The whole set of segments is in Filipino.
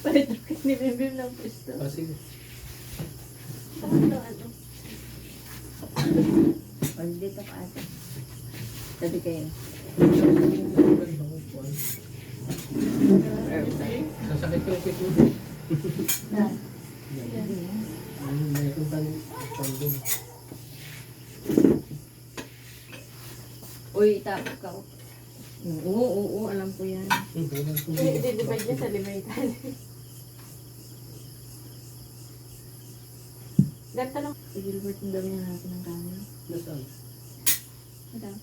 Palit na kayo ni Bimbim ng pwesto. Oh, sige. Ano, ano? O, dito ka ate. Tabi kayo. Sasakit yung pito. Na. Mayroon kang pandong. Uy, tapos ka. Oo, alam ko yan. I-divide niya sa limaitan. Ganto lang. Si Gilbert, ang dami na natin ng camera. Nasaan? Madam.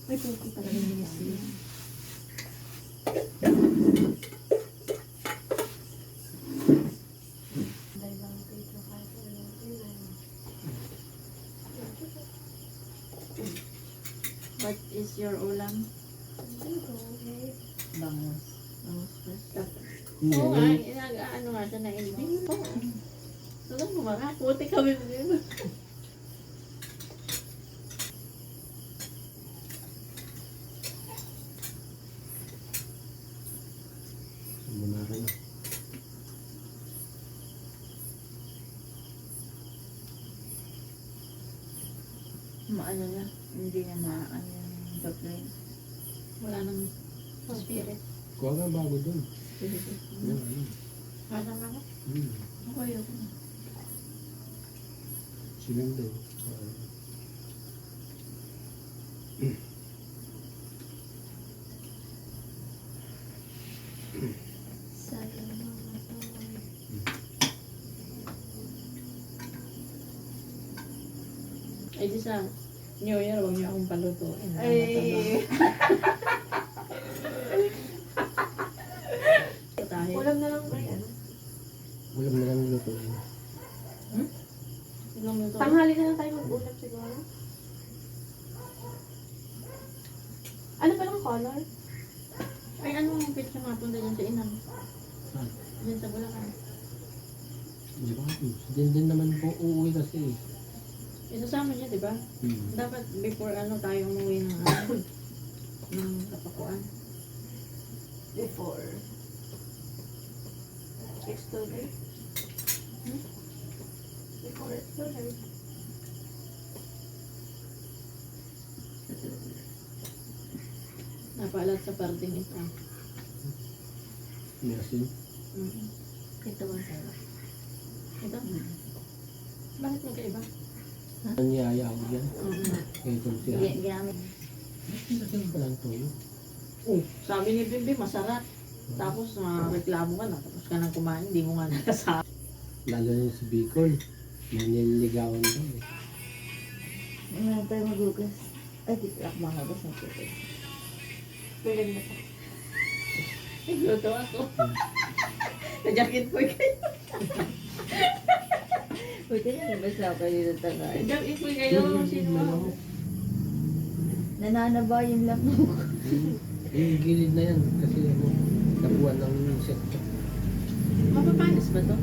May puti pala yung minisi. What is your ulam? Bangos. Bangos pasta. Oo nga, ano nga siya na ilbing. Oo. Alam mo mga, puti kami din. Muna ka na. Maano na. Hindi na maano yung doble. Wala nang spirit. Kuha nga bago dun. Wala nang ako. Ako yun. Sinundo. Sayang mga to. Ay, di sa New Year, huwag niyo akong palutuin. Ay. Tayo. Ulam na lang kayo, ano? Ulam na lang luto. Ilang luto? Tanghali na lang tayo mag-ulam siguro. Ano pa lang color? Ay, ano ang pizza nga punta dyan sa inang? Saan? Dyan sa Bulacan. Di ba? Din naman po uuwi kasi. Isasama niya, di ba? Dapat before ano tayo umuwi ng ano, ng Kapakuan. Before. 6 to 8. Before 6 to 8. Napaalat sa parting ito. Mesin. Ito ba sa'yo? Ito? Bakit magkaiba? Nanyaya ako dyan. Kaya itong siya. Ginamit. Lagyan pa lang toyo. Oh, sabi ni Bibi, masarap. Tapos reklamo ka na, tapos ka nang kumain, hindi mo nga nakasama. Lalo na sa Bicol. Naniligawan daw eh. Ngayon tayo magugas. Ay, di lang mga gas ng tubig. Piling mo pa. Nagluto ako. Najakit po kayo. Buti na nabasa ako dito tagal. Najakit po kayo. Sino mo? Nananaba yung lakmo ko. Yung gilid na yan kasi ano, nabuwan ng insekto. Mapapanis ba to?